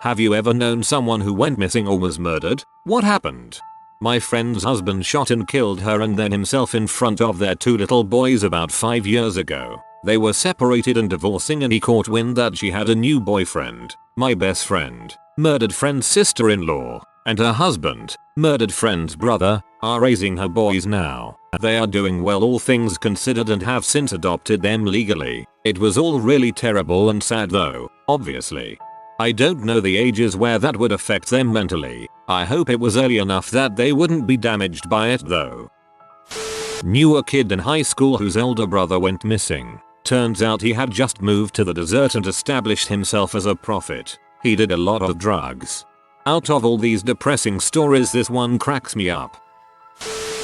Have you ever known someone who went missing or was murdered? What happened? My friend's husband shot and killed her and then himself in front of their 2 little boys about 5 years ago. They were separated and divorcing and he caught wind that she had a new boyfriend. My best friend, murdered friend's sister-in-law, and her husband, murdered friend's brother, are raising her boys now. They are doing well all things considered and have since adopted them legally. It was all really terrible and sad though, obviously. I don't know the ages where that would affect them mentally. I hope it was early enough that they wouldn't be damaged by it though. Knew a kid in high school whose elder brother went missing. Turns out he had just moved to the desert and established himself as a prophet. He did a lot of drugs. Out of all these depressing stories, this one cracks me up.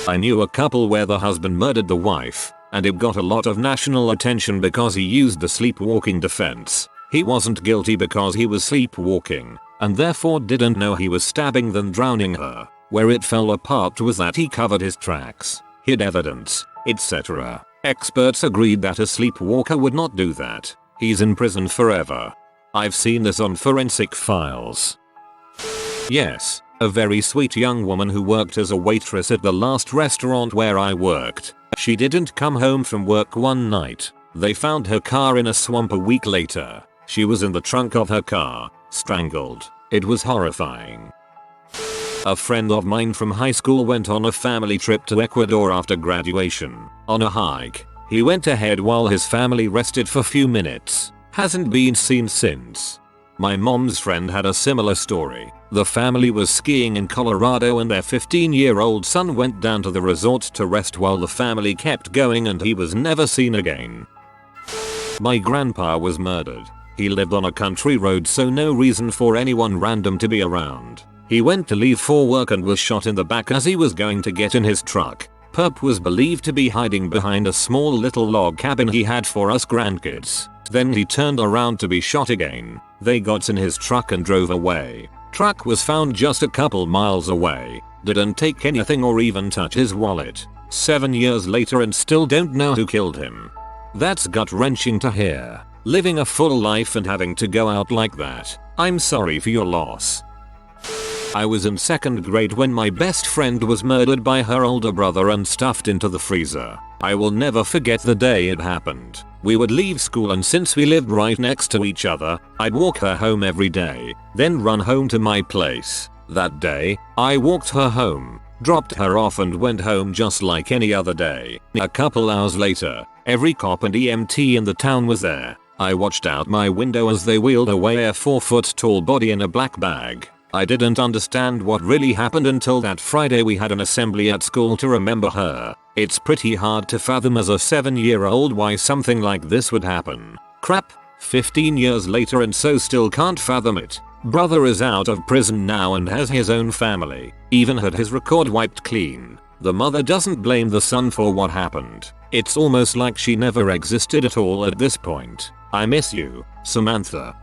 I knew a couple where the husband murdered the wife, and it got a lot of national attention because he used the sleepwalking defense. He wasn't guilty because he was sleepwalking, and therefore didn't know he was stabbing then drowning her. Where it fell apart was that he covered his tracks, hid evidence, etc. Experts agreed that a sleepwalker would not do that. He's in prison forever. I've seen this on Forensic Files. Yes, a very sweet young woman who worked as a waitress at the last restaurant where I worked. She didn't come home from work one night. They found her car in a swamp a week later. She was in the trunk of her car, strangled. It was horrifying. A friend of mine from high school went on a family trip to Ecuador after graduation. On a hike, he went ahead while his family rested for few minutes. Hasn't been seen since. My mom's friend had a similar story. The family was skiing in Colorado and their 15-year-old son went down to the resort to rest while the family kept going and he was never seen again. My grandpa was murdered. He lived on a country road, so no reason for anyone random to be around. He went to leave for work and was shot in the back as he was going to get in his truck. Perp was believed to be hiding behind a small little log cabin he had for us grandkids. Then he turned around to be shot again. They got in his truck and drove away. Truck was found just a couple miles away. Didn't take anything or even touch his wallet. 7 years later and still don't know who killed him. That's gut-wrenching to hear. Living a full life and having to go out like that. I'm sorry for your loss. I was in 2nd grade when my best friend was murdered by her older brother and stuffed into the freezer. I will never forget the day it happened. We would leave school and since we lived right next to each other, I'd walk her home every day, then run home to my place. That day, I walked her home, dropped her off and went home just like any other day. A couple hours later, every cop and EMT in the town was there. I watched out my window as they wheeled away a 4-foot-tall body in a black bag. I didn't understand what really happened until that Friday we had an assembly at school to remember her. It's pretty hard to fathom as a 7-year-old why something like this would happen. Crap, 15 years later and so still can't fathom it. Brother is out of prison now and has his own family, even had his record wiped clean. The mother doesn't blame the son for what happened. It's almost like she never existed at all at this point. I miss you, Samantha.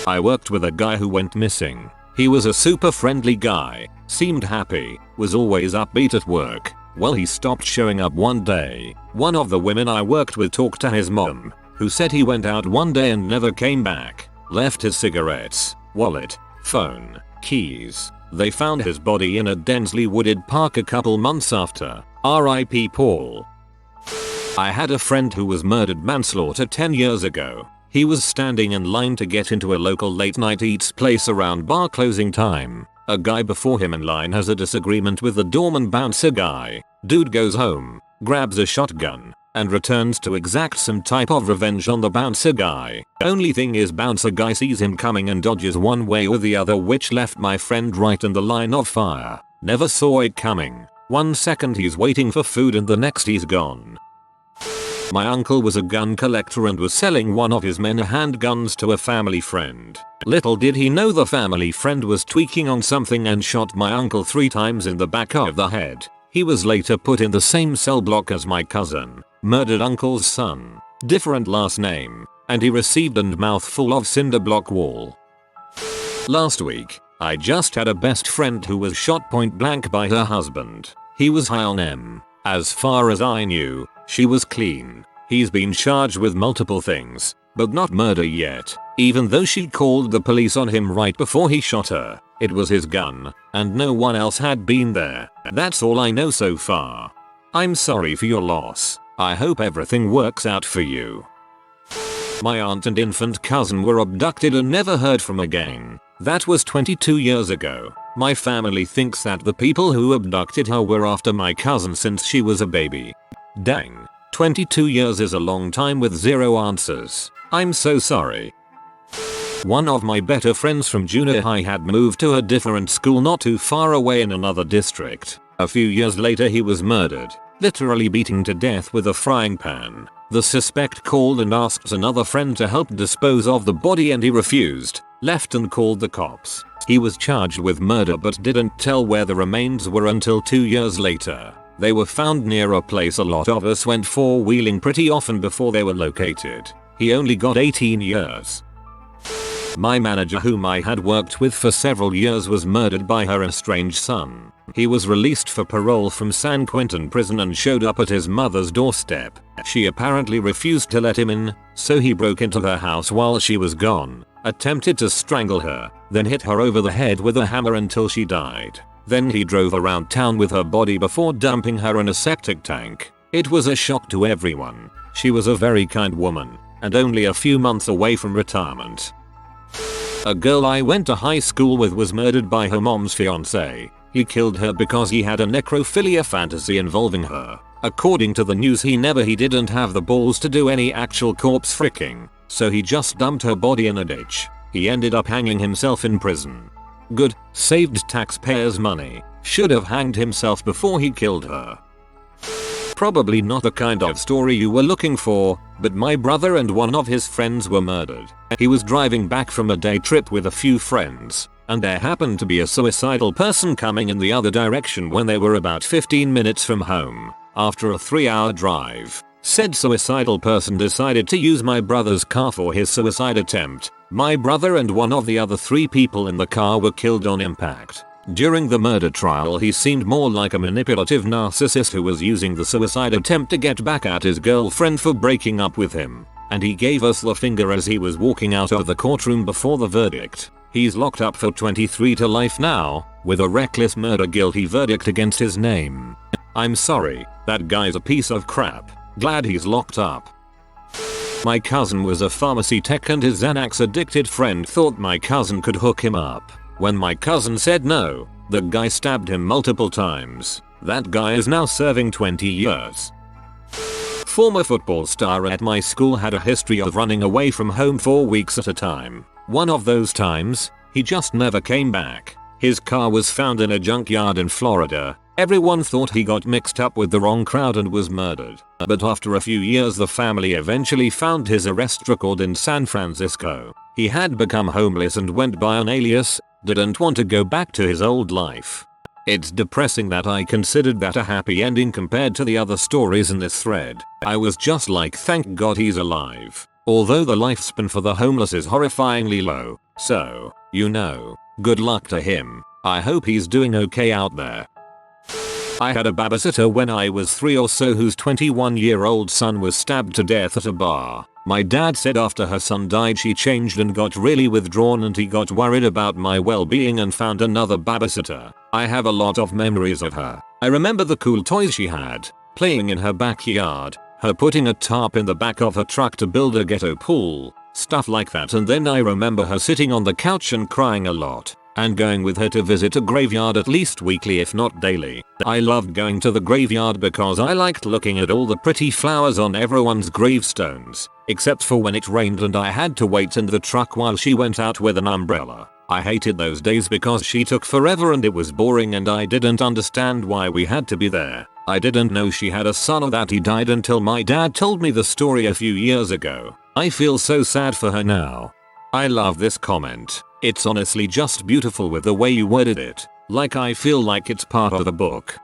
I worked with a guy who went missing. He was a super friendly guy, seemed happy, was always upbeat at work. Well, he stopped showing up one day. One of the women I worked with talked to his mom, who said he went out one day and never came back. Left his cigarettes, wallet, phone, keys. They found his body in a densely wooded park a couple months after. R.I.P. Paul. I had a friend who was murdered manslaughter 10 years ago. He was standing in line to get into a local late night eats place around bar closing time. A guy before him in line has a disagreement with the doorman bouncer guy. Dude goes home, grabs a shotgun, and returns to exact some type of revenge on the bouncer guy. Only thing is bouncer guy sees him coming and dodges one way or the other, which left my friend right in the line of fire. Never saw it coming. 1 second he's waiting for food and the next he's gone. My uncle was a gun collector and was selling one of his men handguns to a family friend. Little did he know the family friend was tweaking on something and shot my uncle 3 times in the back of the head. He was later put in the same cell block as my cousin, murdered uncle's son, different last name, and he received a mouthful of cinder block wall. Last week, I just had a best friend who was shot point blank by her husband. He was high on M. As far as I knew, she was clean. He's been charged with multiple things, but not murder yet, even though she called the police on him right before he shot her. It was his gun, and no one else had been there. That's all I know so far. I'm sorry for your loss. I hope everything works out for you. My aunt and infant cousin were abducted and never heard from again. That was 22 years ago. My family thinks that the people who abducted her were after my cousin since she was a baby. Dang. 22 years is a long time with zero answers. I'm so sorry. One of my better friends from junior high had moved to a different school not too far away in another district. A few years later he was murdered, literally beaten to death with a frying pan. The suspect called and asked another friend to help dispose of the body and he refused, left and called the cops. He was charged with murder but didn't tell where the remains were until 2 years later. They were found near a place a lot of us went four-wheeling pretty often before they were located. He only got 18 years. My manager, whom I had worked with for several years, was murdered by her estranged son. He was released for parole from San Quentin prison and showed up at his mother's doorstep. She apparently refused to let him in, so he broke into her house while she was gone, attempted to strangle her, then hit her over the head with a hammer until she died. Then he drove around town with her body before dumping her in a septic tank. It was a shock to everyone. She was a very kind woman, and only a few months away from retirement. A girl I went to high school with was murdered by her mom's fiance. He killed her because he had a necrophilia fantasy involving her. According to the news, he didn't have the balls to do any actual corpse fricking, so he just dumped her body in a ditch. He ended up hanging himself in prison. Good, saved taxpayers' money. Should have hanged himself before he killed her. Probably not the kind of story you were looking for, but my brother and one of his friends were murdered. He was driving back from a day trip with a few friends, and there happened to be a suicidal person coming in the other direction when they were about 15 minutes from home. After a 3-hour drive, said suicidal person decided to use my brother's car for his suicide attempt. My brother and one of the other 3 people in the car were killed on impact. During the murder trial, he seemed more like a manipulative narcissist who was using the suicide attempt to get back at his girlfriend for breaking up with him, and he gave us the finger as he was walking out of the courtroom before the verdict. He's locked up for 23 to life now, with a reckless murder guilty verdict against his name. I'm sorry, that guy's a piece of crap. Glad he's locked up. My cousin was a pharmacy tech and his Xanax addicted friend thought my cousin could hook him up. When my cousin said no, the guy stabbed him multiple times. That guy is now serving 20 years. Former football star at my school had a history of running away from home for weeks at a time. One of those times, he just never came back. His car was found in a junkyard in Florida. Everyone thought he got mixed up with the wrong crowd and was murdered. But after a few years, the family eventually found his arrest record in San Francisco. He had become homeless and went by an alias, didn't want to go back to his old life. It's depressing that I considered that a happy ending compared to the other stories in this thread. I was just like, thank God he's alive. Although the lifespan for the homeless is horrifyingly low. So, good luck to him. I hope he's doing okay out there. I had a babysitter when I was 3 or so whose 21-year-old son was stabbed to death at a bar. My dad said after her son died she changed and got really withdrawn and he got worried about my well-being and found another babysitter. I have a lot of memories of her. I remember the cool toys she had, playing in her backyard, her putting a tarp in the back of her truck to build a ghetto pool, stuff like that, and then I remember her sitting on the couch and crying a lot, and going with her to visit a graveyard at least weekly if not daily. I loved going to the graveyard because I liked looking at all the pretty flowers on everyone's gravestones, except for when it rained and I had to wait in the truck while she went out with an umbrella. I hated those days because she took forever and it was boring and I didn't understand why we had to be there. I didn't know she had a son or that he died until my dad told me the story a few years ago. I feel so sad for her now. I love this comment. It's honestly just beautiful with the way you worded it. Like I feel like it's part of the book.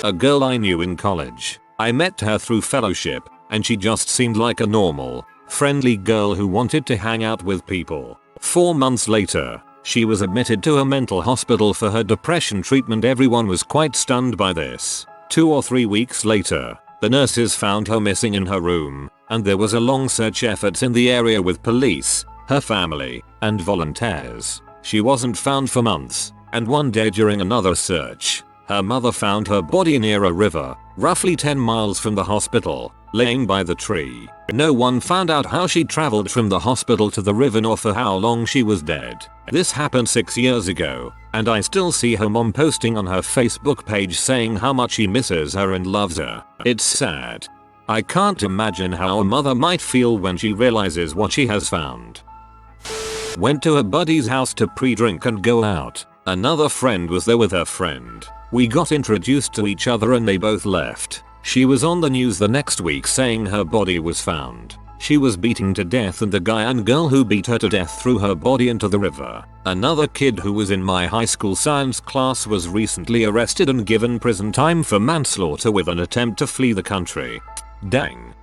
A girl I knew in college. I met her through fellowship, and she just seemed like a normal, friendly girl who wanted to hang out with people. 4 months later, she was admitted to a mental hospital for her depression treatment. Everyone was quite stunned by this. 2 or 3 weeks later, the nurses found her missing in her room. and there was a long search efforts in the area with police, her family, and volunteers. She wasn't found for months, and one day during another search, her mother found her body near a river, roughly 10 miles from the hospital, laying by the tree. No one found out how she traveled from the hospital to the river nor for how long she was dead. This happened 6 years ago, and I still see her mom posting on her Facebook page saying how much she misses her and loves her. It's sad. I can't imagine how a mother might feel when she realizes what she has found. Went to a buddy's house to pre-drink and go out. Another friend was there with her friend. We got introduced to each other and they both left. She was on the news the next week saying her body was found. She was beaten to death and the guy and girl who beat her to death threw her body into the river. Another kid who was in my high school science class was recently arrested and given prison time for manslaughter with an attempt to flee the country. Dang.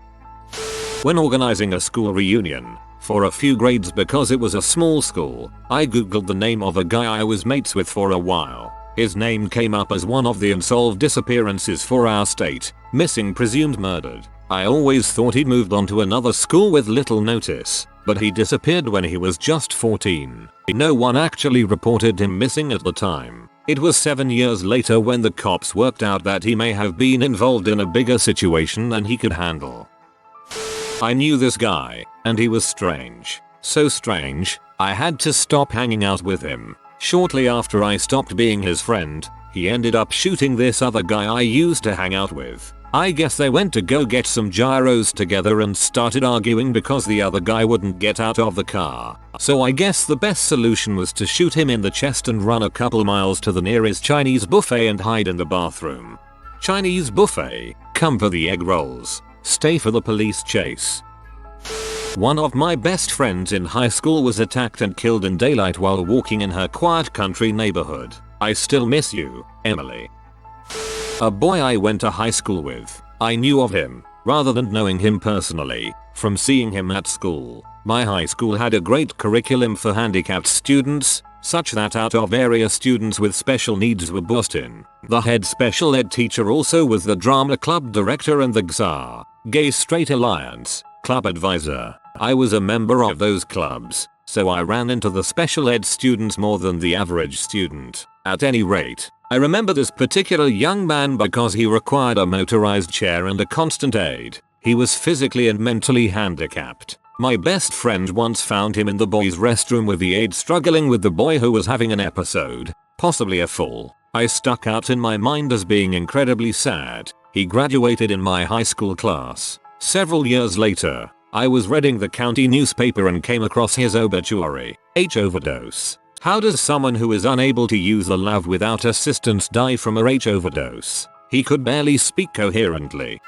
When organizing a school reunion for a few grades because it was a small school, I googled the name of a guy I was mates with for a while. His name came up as one of the unsolved disappearances for our state, missing, presumed murdered. I always thought he'd moved on to another school with little notice, but he disappeared when he was just 14. No one actually reported him missing at the time. It was 7 years later when the cops worked out that he may have been involved in a bigger situation than he could handle. I knew this guy, and he was strange. So strange, I had to stop hanging out with him. Shortly after I stopped being his friend, he ended up shooting this other guy I used to hang out with. I guess they went to go get some gyros together and started arguing because the other guy wouldn't get out of the car. So I guess the best solution was to shoot him in the chest and run a couple miles to the nearest Chinese buffet and hide in the bathroom. Chinese buffet, come for the egg rolls, stay for the police chase. One of my best friends in high school was attacked and killed in daylight while walking in her quiet country neighborhood. I still miss you, Emily. A boy I went to high school with. I knew of him, rather than knowing him personally, from seeing him at school. My high school had a great curriculum for handicapped students, such that out of area students with special needs were bussed in. The head special ed teacher also was the drama club director and the GSA, Gay Straight Alliance, club advisor. I was a member of those clubs, so I ran into the special ed students more than the average student. At any rate, I remember this particular young man because he required a motorized chair and a constant aid. He was physically and mentally handicapped. My best friend once found him in the boys' restroom with the aide struggling with the boy who was having an episode, possibly a fall. I stuck out in my mind as being incredibly sad. He graduated in my high school class. Several years later, I was reading the county newspaper and came across his obituary. H overdose. How does someone who is unable to use the lav without assistance die from a H overdose? He could barely speak coherently.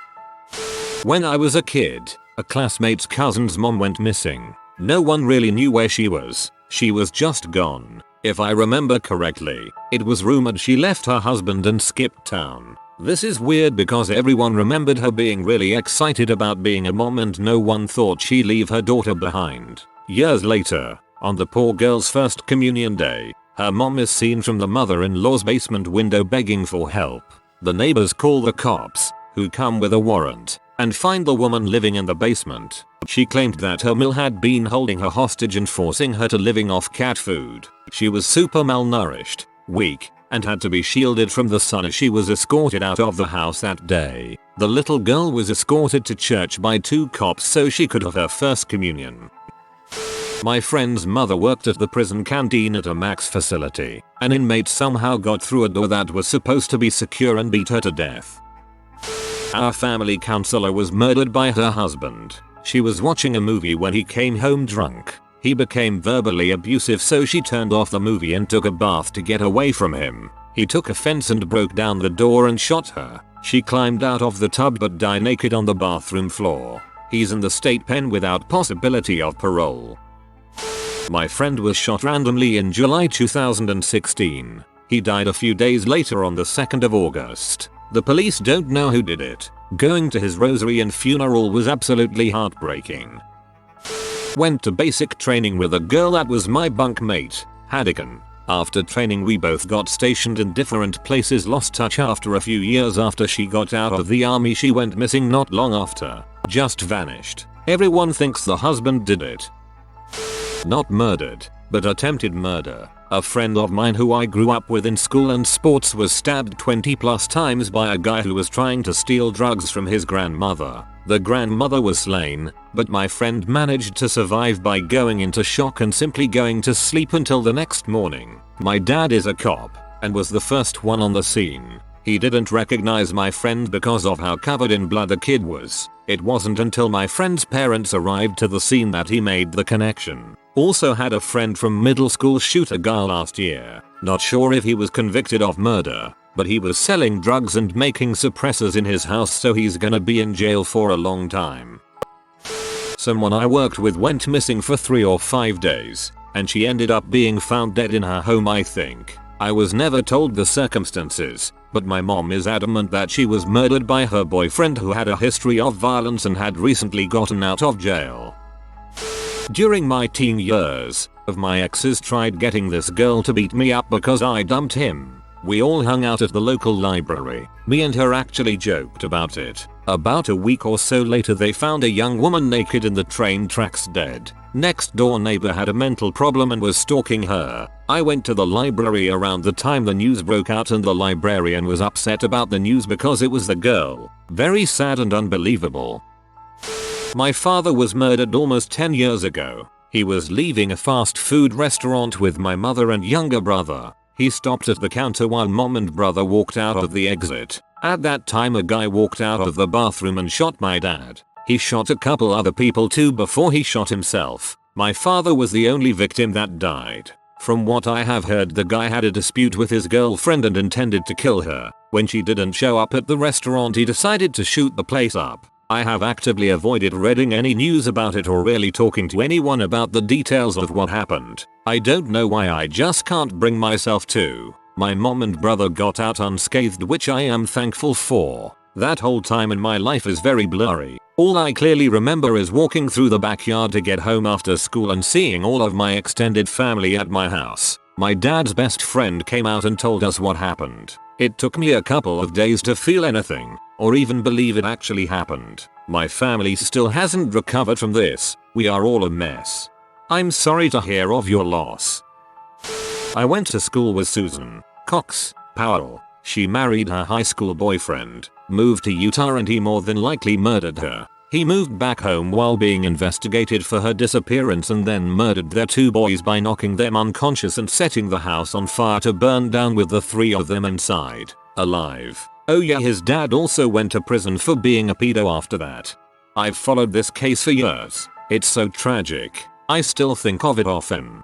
When I was a kid, a classmate's cousin's mom went missing. No one really knew where she was. She was just gone. If I remember correctly, it was rumored she left her husband and skipped town. This is weird because everyone remembered her being really excited about being a mom and no one thought she'd leave her daughter behind. Years later, on the poor girl's first communion day, her mom is seen from the mother-in-law's basement window begging for help. The neighbors call the cops, who come with a warrant, and find the woman living in the basement. She claimed that her mill had been holding her hostage and forcing her to living off cat food. She was super malnourished, weak, and had to be shielded from the sun as she was escorted out of the house that day. The little girl was escorted to church by 2 cops so she could have her first communion. My friend's mother worked at the prison canteen at a max facility. An inmate somehow got through a door that was supposed to be secure and beat her to death. Our family counselor was murdered by her husband. She was watching a movie when he came home drunk. He became verbally abusive so she turned off the movie and took a bath to get away from him. He took offense and broke down the door and shot her. She climbed out of the tub but died naked on the bathroom floor. He's in the state pen without possibility of parole. My friend was shot randomly in July 2016. He died a few days later on the 2nd of August. The police don't know who did it. Going to his rosary and funeral was absolutely heartbreaking. Went to basic training with a girl that was my bunkmate, Hadigan. After training we both got stationed in different places, lost touch after a few years. After she got out of the army she went missing not long after. Just vanished. Everyone thinks the husband did it. Not murdered, but attempted murder. A friend of mine who I grew up with in school and sports was stabbed 20 plus times by a guy who was trying to steal drugs from his grandmother. The grandmother was slain, but my friend managed to survive by going into shock and simply going to sleep until the next morning. My dad is a cop and was the first one on the scene. He didn't recognize my friend because of how covered in blood the kid was. It wasn't until my friend's parents arrived to the scene that he made the connection. Also had a friend from middle school shoot a guy last year. Not sure if he was convicted of murder, but he was selling drugs and making suppressors in his house, so he's gonna be in jail for a long time. Someone I worked with went missing for 3 or 5 days, and she ended up being found dead in her home, I think. I was never told the circumstances, but my mom is adamant that she was murdered by her boyfriend who had a history of violence and had recently gotten out of jail. During my teen years, of my exes tried getting this girl to beat me up because I dumped him. We all hung out at the local library. Me and her actually joked about it. About a week or so later they found a young woman naked in the train tracks dead. Next door neighbor had a mental problem and was stalking her. I went to the library around the time the news broke out and the librarian was upset about the news because it was the girl. Very sad and unbelievable. My father was murdered almost 10 years ago. He was leaving a fast food restaurant with my mother and younger brother. He stopped at the counter while mom and brother walked out of the exit. At that time a guy walked out of the bathroom and shot my dad. He shot a couple other people too before he shot himself. My father was the only victim that died. From what I have heard, the guy had a dispute with his girlfriend and intended to kill her. When she didn't show up at the restaurant, he decided to shoot the place up. I have actively avoided reading any news about it or really talking to anyone about the details of what happened. I don't know why, I just can't bring myself to. My mom and brother got out unscathed, which I am thankful for. That whole time in my life is very blurry. All I clearly remember is walking through the backyard to get home after school and seeing all of my extended family at my house. My dad's best friend came out and told us what happened. It took me a couple of days to feel anything, or even believe it actually happened. My family still hasn't recovered from this. We are all a mess. I'm sorry to hear of your loss. I went to school with Susan Cox Powell. She married her high school boyfriend, moved to Utah, and he more than likely murdered her. He moved back home while being investigated for her disappearance and then murdered their 2 boys by knocking them unconscious and setting the house on fire to burn down with the 3 of them inside, alive. Oh yeah, his dad also went to prison for being a pedo after that. I've followed this case for years. It's so tragic. I still think of it often.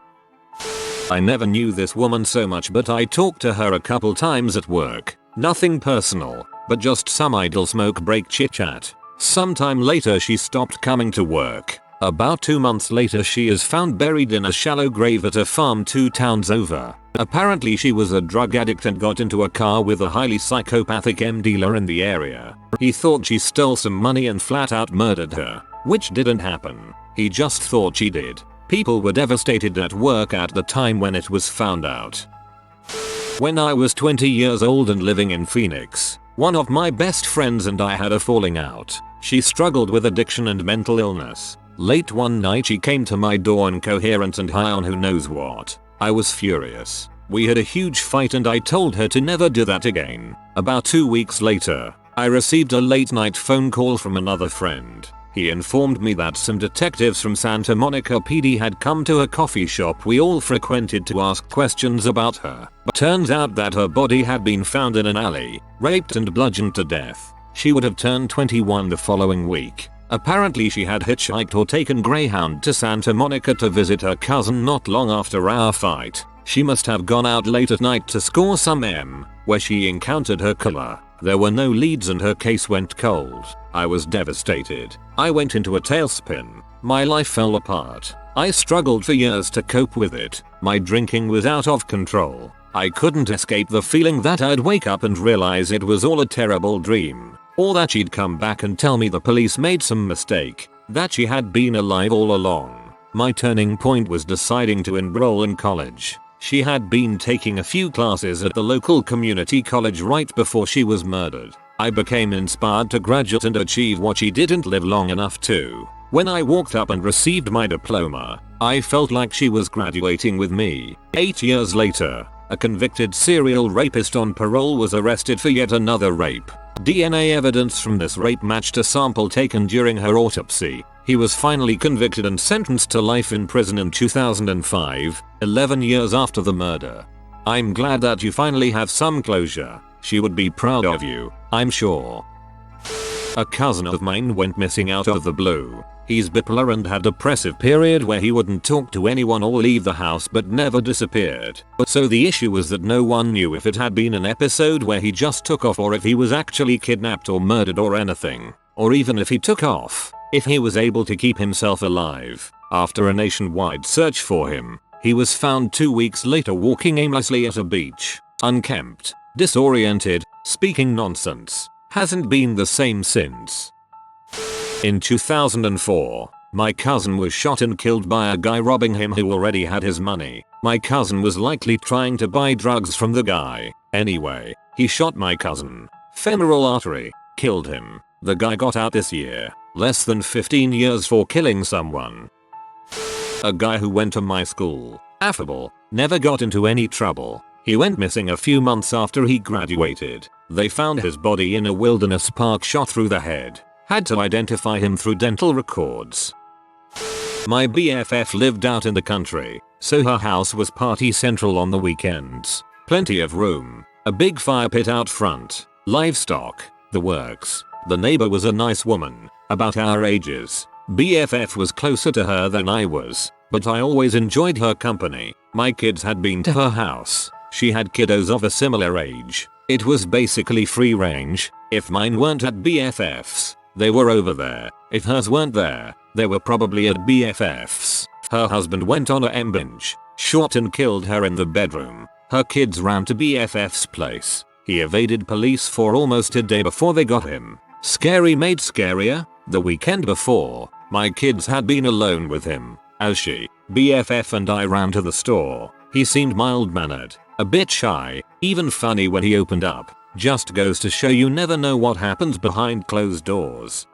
I never knew this woman so much, but I talked to her a couple times at work. Nothing personal, but just some idle smoke break chit chat. Sometime later she stopped coming to work. About 2 months later she is found buried in a shallow grave at a farm 2 towns over. Apparently she was a drug addict and got into a car with a highly psychopathic M dealer in the area. He thought she stole some money and flat out murdered her, which didn't happen. He just thought she did. People were devastated at work at the time when it was found out. When I was 20 years old and living in Phoenix, one of my best friends and I had a falling out. She struggled with addiction and mental illness. Late one night she came to my door incoherent and high on who knows what. I was furious. We had a huge fight and I told her to never do that again. About 2 weeks later, I received a late night phone call from another friend. He informed me that some detectives from Santa Monica PD had come to a coffee shop we all frequented to ask questions about her. But turns out that her body had been found in an alley, raped and bludgeoned to death. She would have turned 21 the following week. Apparently she had hitchhiked or taken Greyhound to Santa Monica to visit her cousin not long after our fight. She must have gone out late at night to score some M, where she encountered her killer. There were no leads and her case went cold. I was devastated. I went into a tailspin. My life fell apart. I struggled for years to cope with it. My drinking was out of control. I couldn't escape the feeling that I'd wake up and realize it was all a terrible dream. Or that she'd come back and tell me the police made some mistake. That she had been alive all along. My turning point was deciding to enroll in college. She had been taking a few classes at the local community college right before she was murdered. I became inspired to graduate and achieve what she didn't live long enough to. When I walked up and received my diploma, I felt like she was graduating with me. 8 years later, a convicted serial rapist on parole was arrested for yet another rape. DNA evidence from this rape matched a sample taken during her autopsy. He was finally convicted and sentenced to life in prison in 2005, 11 years after the murder. I'm glad that you finally have some closure. She would be proud of you, I'm sure. A cousin of mine went missing out of the blue. He's bipolar and had a depressive period where he wouldn't talk to anyone or leave the house but never disappeared. So the issue was that no one knew if it had been an episode where he just took off or if he was actually kidnapped or murdered or anything. Or even if he took off, if he was able to keep himself alive. After a nationwide search for him, he was found 2 weeks later walking aimlessly at a beach, unkempt, disoriented, speaking nonsense. Hasn't been the same since. In 2004, my cousin was shot and killed by a guy robbing him who already had his money. My cousin was likely trying to buy drugs from the guy. Anyway, he shot my cousin. Femoral artery. Killed him. The guy got out this year. Less than 15 years for killing someone. A guy who went to my school. Affable. Never got into any trouble. He went missing a few months after he graduated. They found his body in a wilderness park, shot through the head. Had to identify him through dental records. My BFF lived out in the country, so her house was party central on the weekends. Plenty of room, a big fire pit out front, livestock, the works. The neighbor was a nice woman, about our ages. BFF was closer to her than I was, but I always enjoyed her company. My kids had been to her house. She had kiddos of a similar age. It was basically free range. If mine weren't at BFF's, they were over there. If hers weren't there, they were probably at BFF's. Her husband went on a binge, shot and killed her in the bedroom. Her kids ran to BFF's place. He evaded police for almost a day before they got him. Scary made scarier. The weekend before, my kids had been alone with him. As she, BFF and I ran to the store. He seemed mild-mannered, a bit shy, even funny when he opened up. Just goes to show you never know what happens behind closed doors.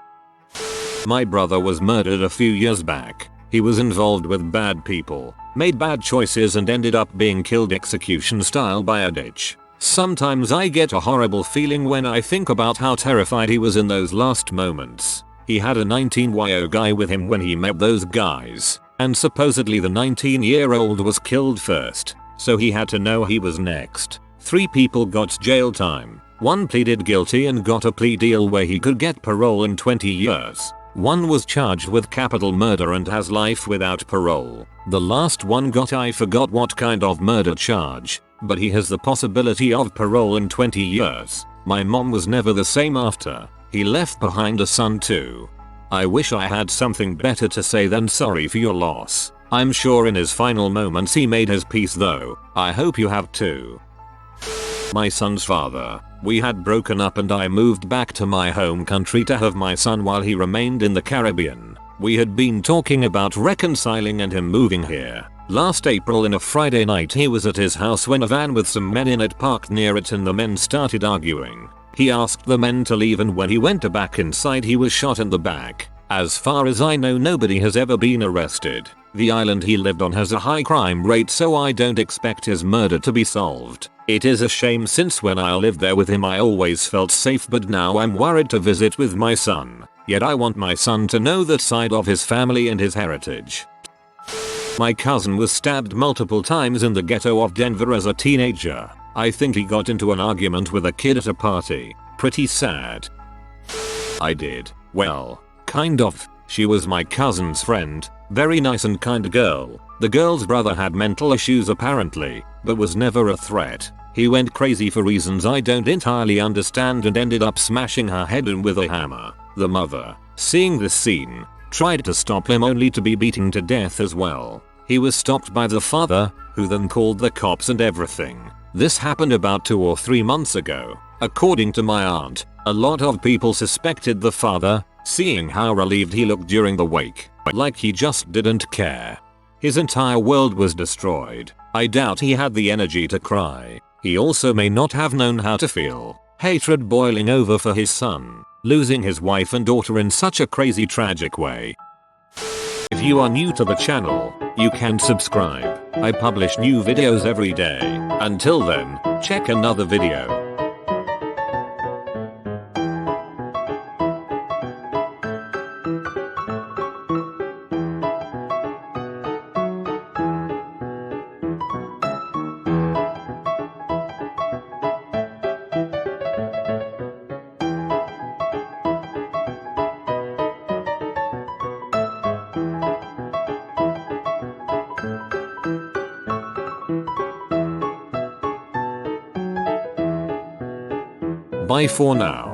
My brother was murdered a few years back. He was involved with bad people, made bad choices and ended up being killed execution style by a ditch. Sometimes I get a horrible feeling when I think about how terrified he was in those last moments. He had a 19-year-old guy with him when he met those guys, and supposedly the 19-year-old was killed first, so he had to know he was next. 3 people got jail time. 1 pleaded guilty and got a plea deal where he could get parole in 20 years. 1 was charged with capital murder and has life without parole. The last one got I forgot what kind of murder charge, but he has the possibility of parole in 20 years. My mom was never the same after. He left behind a son too. I wish I had something better to say than sorry for your loss. I'm sure in his final moments he made his peace though. I hope you have too. My son's father. We had broken up and I moved back to my home country to have my son while he remained in the Caribbean. We had been talking about reconciling and him moving here. Last April in a Friday night he was at his house when a van with some men in it parked near it and the men started arguing. He asked the men to leave and when he went back inside he was shot in the back. As far as I know nobody has ever been arrested. The island he lived on has a high crime rate so I don't expect his murder to be solved. It is a shame since when I lived there with him I always felt safe but now I'm worried to visit with my son. Yet I want my son to know that side of his family and his heritage. My cousin was stabbed multiple times in the ghetto of Denver as a teenager. I think he got into an argument with a kid at a party. Pretty sad. I did. Well, kind of. She was my cousin's friend. Very nice and kind girl. The girl's brother had mental issues apparently, but was never a threat. He went crazy for reasons I don't entirely understand and ended up smashing her head in with a hammer. The mother, seeing this scene, tried to stop him only to be beaten to death as well. He was stopped by the father, who then called the cops and everything. This happened about 2 or 3 months ago. According to my aunt, a lot of people suspected the father, seeing how relieved he looked during the wake, like he just didn't care. His entire world was destroyed. I doubt he had the energy to cry. He also may not have known how to feel. hatred boiling over for his son, losing his wife and daughter in such a crazy tragic way. If you are new to the channel, you can subscribe. I publish new videos every day. Until then, check another video. Bye for now.